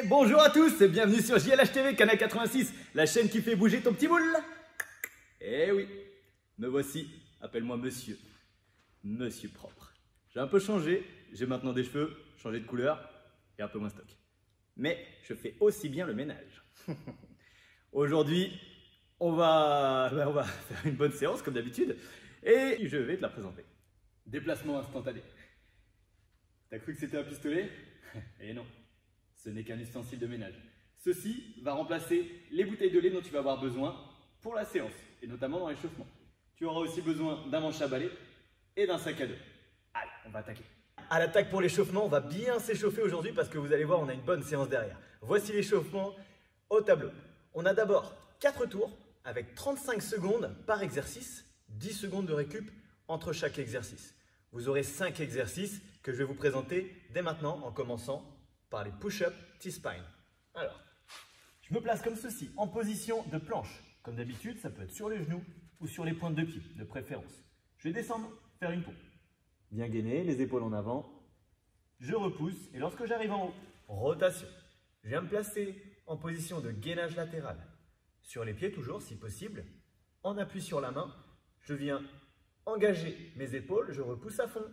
Bonjour à tous et bienvenue sur JLH TV, Canal 86, la chaîne qui fait bouger ton petit boule. Eh oui, me voici, appelle-moi monsieur. Monsieur propre. J'ai un peu changé, j'ai maintenant des cheveux, changé de couleur et un peu moins stock. Mais je fais aussi bien le ménage. Aujourd'hui, on va faire une bonne séance comme d'habitude et je vais te la présenter. Déplacement instantané. T'as cru que c'était un pistolet? Eh non. Ce n'est qu'un ustensile de ménage. Ceci va remplacer les bouteilles de lait dont tu vas avoir besoin pour la séance, et notamment dans l'échauffement. Tu auras aussi besoin d'un manche à balai et d'un sac à dos. Allez, on va attaquer. À l'attaque pour l'échauffement, on va bien s'échauffer aujourd'hui parce que vous allez voir, on a une bonne séance derrière. Voici l'échauffement au tableau. On a d'abord 4 tours avec 35 secondes par exercice, 10 secondes de récup entre chaque exercice. Vous aurez 5 exercices que je vais vous présenter dès maintenant en commençant par les push-up T-spine. Alors, je me place comme ceci, en position de planche. Comme d'habitude, ça peut être sur les genoux ou sur les pointes de pied, de préférence. Je vais descendre, faire une pompe. Bien gainé, les épaules en avant. Je repousse et lorsque j'arrive en haut, rotation. Je viens me placer en position de gainage latéral. Sur les pieds toujours, si possible. En appui sur la main, je viens engager mes épaules, je repousse à fond.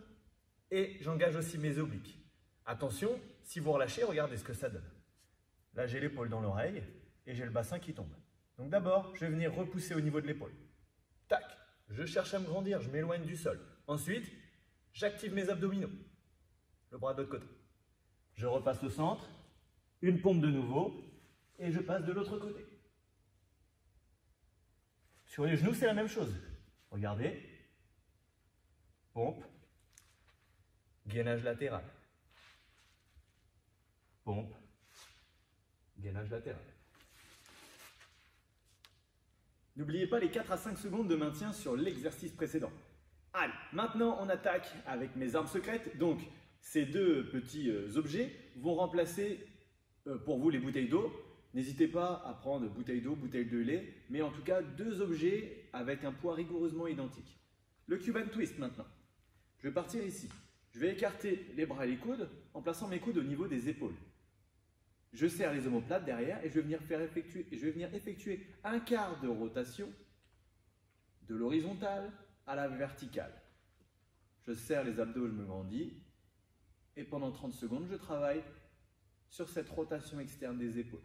Et j'engage aussi mes obliques. Attention, si vous relâchez, regardez ce que ça donne. Là, j'ai l'épaule dans l'oreille et j'ai le bassin qui tombe. Donc d'abord, je vais venir repousser au niveau de l'épaule. Tac, je cherche à me grandir, je m'éloigne du sol. Ensuite, j'active mes abdominaux. Le bras de l'autre côté. Je repasse au centre, une pompe de nouveau et je passe de l'autre côté. Sur les genoux, c'est la même chose. Regardez. Pompe. Gainage latéral. Pompe, gainage latéral. N'oubliez pas les 4 à 5 secondes de maintien sur l'exercice précédent. Allez, maintenant on attaque avec mes armes secrètes. Donc, ces deux petits objets vont remplacer pour vous les bouteilles d'eau. N'hésitez pas à prendre bouteille d'eau, bouteille de lait, mais en tout cas 2 objets avec un poids rigoureusement identique. Le Cuban Twist maintenant. Je vais partir ici. Je vais écarter les bras et les coudes en plaçant mes coudes au niveau des épaules. Je serre les omoplates derrière et je vais venir effectuer un quart de rotation de l'horizontale à la verticale. Je serre les abdos, je me grandis et pendant 30 secondes, je travaille sur cette rotation externe des épaules.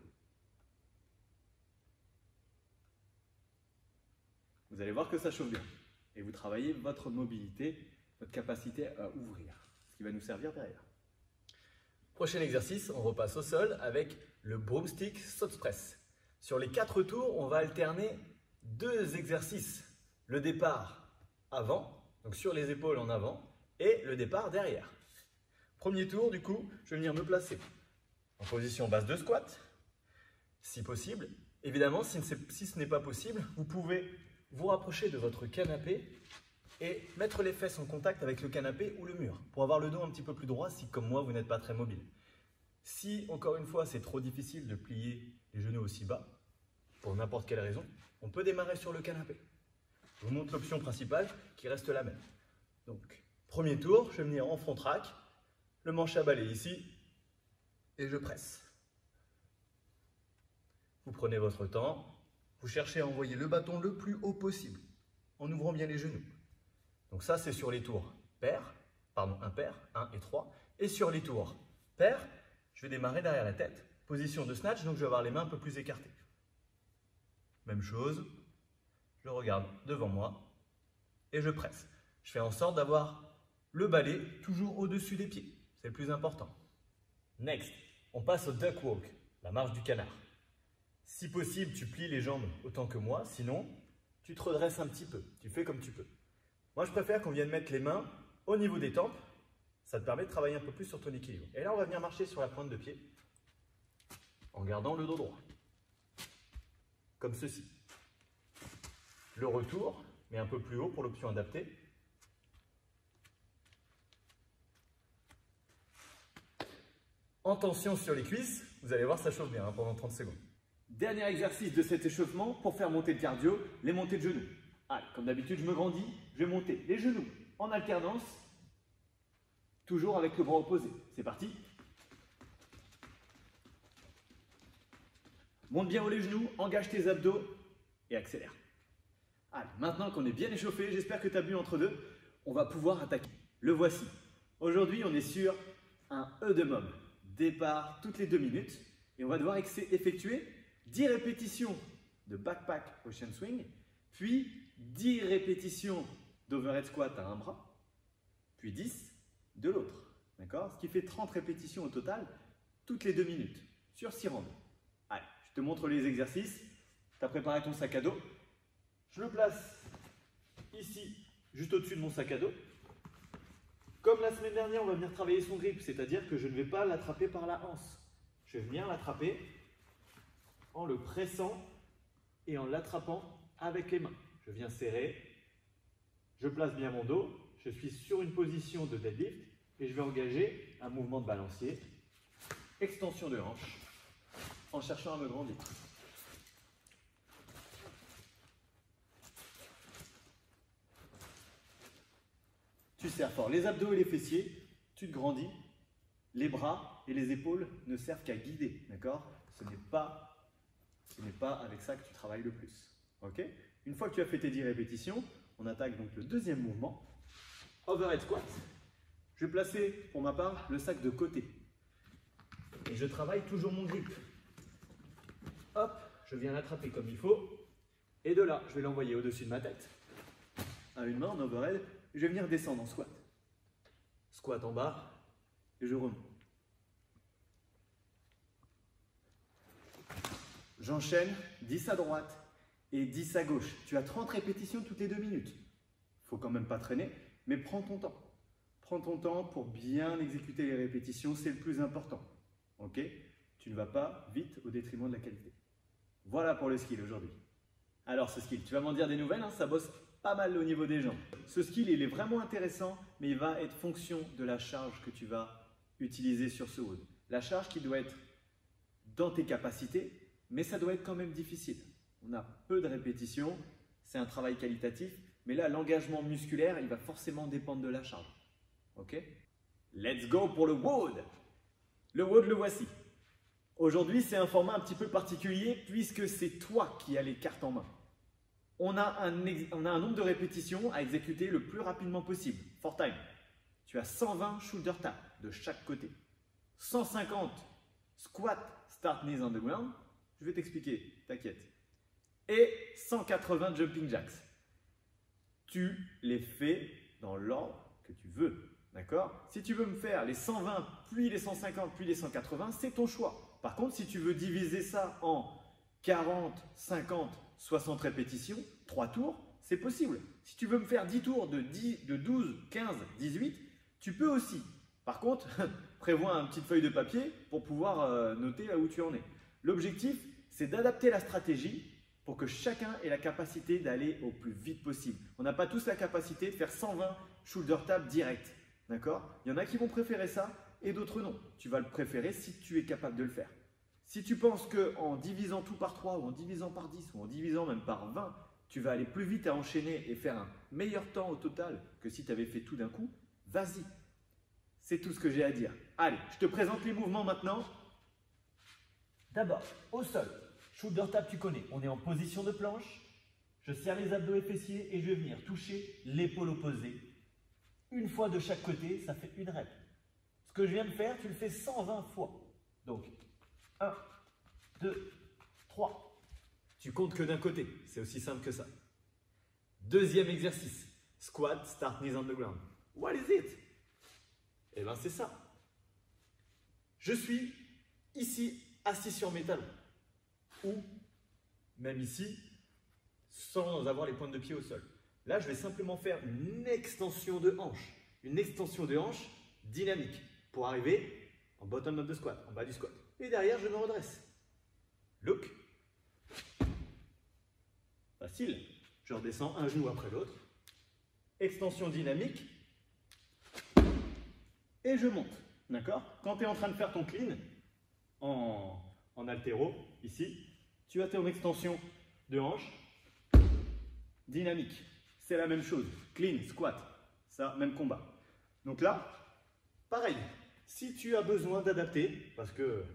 Vous allez voir que ça chauffe bien et vous travaillez votre mobilité, votre capacité à ouvrir, ce qui va nous servir derrière. Prochain exercice, on repasse au sol avec le broomstick saut press. Sur les 4 tours, on va alterner 2 exercices. Le départ avant, donc sur les épaules en avant, et le départ derrière. Premier tour, du coup, je vais venir me placer en position basse de squat, si possible. Évidemment, si ce n'est pas possible, vous pouvez vous rapprocher de votre canapé et mettre les fesses en contact avec le canapé ou le mur pour avoir le dos un petit peu plus droit si, comme moi, vous n'êtes pas très mobile. Si, encore une fois, c'est trop difficile de plier les genoux aussi bas, pour n'importe quelle raison, on peut démarrer sur le canapé. Je vous montre l'option principale qui reste la même. Donc, premier tour, je vais venir en front track, le manche à balai ici, et je presse. Vous prenez votre temps, vous cherchez à envoyer le bâton le plus haut possible, en ouvrant bien les genoux. Donc ça, c'est sur les tours impair, 1 et 3. Et sur les tours pair, je vais démarrer derrière la tête. Position de snatch, donc je vais avoir les mains un peu plus écartées. Même chose, je regarde devant moi et je presse. Je fais en sorte d'avoir le balai toujours au-dessus des pieds. C'est le plus important. Next, on passe au duck walk, la marche du canard. Si possible, tu plies les jambes autant que moi, sinon, tu te redresses un petit peu. Tu fais comme tu peux. Moi, je préfère qu'on vienne mettre les mains au niveau des tempes. Ça te permet de travailler un peu plus sur ton équilibre. Et là, on va venir marcher sur la pointe de pied en gardant le dos droit. Comme ceci. Le retour, mais un peu plus haut pour l'option adaptée. En tension sur les cuisses, vous allez voir, ça chauffe bien pendant 30 secondes. Dernier exercice de cet échauffement pour faire monter le cardio, les montées de genoux. Allez, comme d'habitude, je me grandis, je vais monter les genoux en alternance, toujours avec le bras opposé. C'est parti. Monte bien haut les genoux, engage tes abdos et accélère. Allez, maintenant qu'on est bien échauffé, j'espère que tu as bu entre deux, on va pouvoir attaquer. Le voici. Aujourd'hui, on est sur un E de mob. Départ toutes les 2 minutes et on va devoir effectuer 10 répétitions de backpack ocean swing, puis 10 répétitions d'overhead squat à un bras, puis 10 de l'autre. D'accord? Ce qui fait 30 répétitions au total toutes les 2 minutes sur 6 rounds. Allez, je te montre les exercices. Tu as préparé ton sac à dos. Je le place ici, juste au-dessus de mon sac à dos. Comme la semaine dernière, on va venir travailler son grip, c'est-à-dire que je ne vais pas l'attraper par la hanse. Je vais venir l'attraper en le pressant et en l'attrapant avec les mains. Je viens serrer, je place bien mon dos, je suis sur une position de deadlift et je vais engager un mouvement de balancier, extension de hanche, en cherchant à me grandir. Tu serres fort les abdos et les fessiers, tu te grandis, les bras et les épaules ne servent qu'à guider, d'accord? Ce n'est pas avec ça que tu travailles le plus, ok? Une fois que tu as fait tes 10 répétitions, on attaque donc le deuxième mouvement, overhead squat. Je vais placer, pour ma part, le sac de côté. Et je travaille toujours mon grip. Hop, je viens l'attraper comme il faut. Et de là, je vais l'envoyer au-dessus de ma tête. À une main en overhead, je vais venir descendre en squat. Squat en bas, et je remonte. J'enchaîne 10 à droite et 10 à gauche. Tu as 30 répétitions toutes les 2 minutes. Faut quand même pas traîner, mais prends ton temps. Prends ton temps pour bien exécuter les répétitions, c'est le plus important. Ok? Tu ne vas pas vite au détriment de la qualité. Voilà pour le skill aujourd'hui. Alors ce skill, tu vas m'en dire des nouvelles, hein, ça bosse pas mal au niveau des jambes. Ce skill, il est vraiment intéressant, mais il va être fonction de la charge que tu vas utiliser sur ce WOD. La charge qui doit être dans tes capacités, mais ça doit être quand même difficile. On a peu de répétitions, c'est un travail qualitatif, mais là, l'engagement musculaire, il va forcément dépendre de la charge. Ok? Let's go pour le WOD! Le WOD, le voici. Aujourd'hui, c'est un format un petit peu particulier puisque c'est toi qui as les cartes en main. On a un nombre de répétitions à exécuter le plus rapidement possible. For time. Tu as 120 shoulder taps de chaque côté. 150 squat start knees on the ground. Je vais t'expliquer, t'inquiète. Et 180 jumping jacks. Tu les fais dans l'ordre que tu veux. D'accord? Si tu veux me faire les 120, puis les 150, puis les 180, c'est ton choix. Par contre, si tu veux diviser ça en 40, 50, 60 répétitions, 3 tours, c'est possible. Si tu veux me faire 10 tours de 12, 15, 18, tu peux aussi. Par contre, prévois une petite feuille de papier pour pouvoir noter là où tu en es. L'objectif, c'est d'adapter la stratégie pour que chacun ait la capacité d'aller au plus vite possible. On n'a pas tous la capacité de faire 120 shoulder taps direct. D'accord? Il y en a qui vont préférer ça et d'autres non. Tu vas le préférer si tu es capable de le faire. Si tu penses qu'en divisant tout par 3 ou en divisant par 10 ou en divisant même par 20, tu vas aller plus vite à enchaîner et faire un meilleur temps au total que si tu avais fait tout d'un coup, vas-y. C'est tout ce que j'ai à dire. Allez, je te présente les mouvements maintenant. D'abord, au sol, shoulder tap, tu connais. On est en position de planche. Je serre les abdos et fessiers et je vais venir toucher l'épaule opposée. Une fois de chaque côté, ça fait une rep. Ce que je viens de faire, tu le fais 120 fois. Donc, 1, 2, 3. Tu comptes que d'un côté. C'est aussi simple que ça. Deuxième exercice. Squat, start knees on the ground. What is it? Eh bien, c'est ça. Je suis ici, assis sur mes talons. Ou, même ici, sans avoir les pointes de pied au sol. Là, je vais simplement faire une extension de hanche. Une extension de hanche dynamique pour arriver en bottom of the squat, en bas du squat. Et derrière, je me redresse. Look. Facile. Je redescends un genou après l'autre. Extension dynamique. Et je monte. D'accord? Quand tu es en train de faire ton clean en haltéro, ici, tu as ton extension de hanche dynamique. C'est la même chose. Clean, squat. Ça, même combat. Donc là, pareil. Si tu as besoin d'adapter, parce que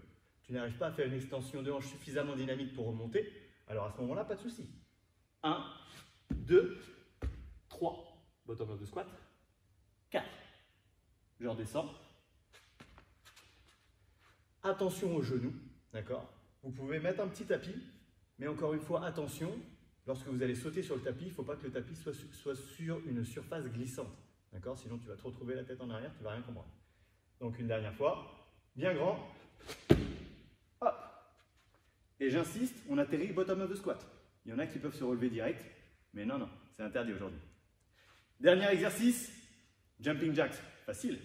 tu n'arrives pas à faire une extension de hanche suffisamment dynamique pour remonter, alors à ce moment-là, pas de souci. 1, 2, 3, bottom of the squat, 4. Je redescends. Attention aux genoux, d'accord? Vous pouvez mettre un petit tapis, mais encore une fois, attention, lorsque vous allez sauter sur le tapis, il ne faut pas que le tapis soit sur une surface glissante, d'accord? Sinon, tu vas te retrouver la tête en arrière, tu ne vas rien comprendre. Donc, une dernière fois, bien grand, hop. Et j'insiste, on atterrit bottom of the squat. Il y en a qui peuvent se relever direct, mais non, c'est interdit aujourd'hui. Dernier exercice, jumping jacks, facile.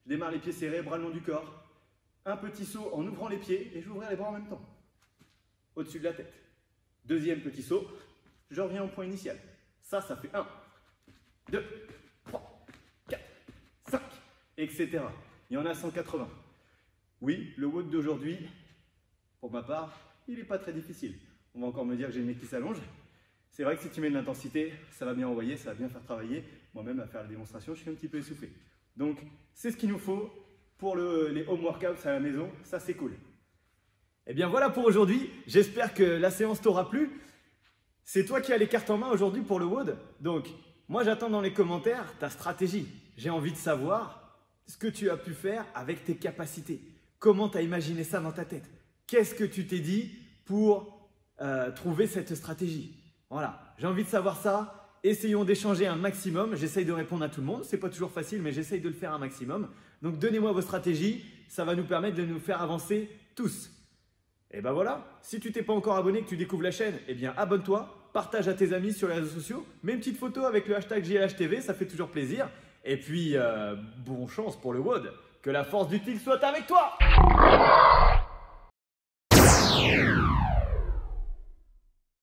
Je démarre les pieds serrés, bras le long du corps. Un petit saut en ouvrant les pieds et je vais ouvrir les bras en même temps. Au-dessus de la tête. Deuxième petit saut, je reviens au point initial. Ça fait 1, 2, 3, 4, 5, etc. Il y en a 180. Oui, le WOD d'aujourd'hui, pour ma part, il n'est pas très difficile. On va encore me dire que j'ai le nez qui s'allonge. C'est vrai que si tu mets de l'intensité, ça va bien envoyer, ça va bien faire travailler. Moi-même, à faire la démonstration, je suis un petit peu essoufflé. Donc, c'est ce qu'il nous faut pour les home workouts à la maison. Ça, c'est cool. Et bien voilà pour aujourd'hui. J'espère que la séance t'aura plu. C'est toi qui as les cartes en main aujourd'hui pour le WOD. Donc, moi, j'attends dans les commentaires ta stratégie. J'ai envie de savoir ce que tu as pu faire avec tes capacités. Comment tu as imaginé ça dans ta tête? Qu'est-ce que tu t'es dit pour trouver cette stratégie? Voilà, j'ai envie de savoir ça. Essayons d'échanger un maximum. J'essaye de répondre à tout le monde. Ce n'est pas toujours facile, mais j'essaye de le faire un maximum. Donc, donnez-moi vos stratégies. Ça va nous permettre de nous faire avancer tous. Et ben voilà, si tu t'es pas encore abonné, que tu découvres la chaîne, eh bien abonne-toi, partage à tes amis sur les réseaux sociaux, mets une petite photo avec le hashtag JLHTV, ça fait toujours plaisir. Et puis, bonne chance pour le WOD. Que la force du tigre soit avec toi!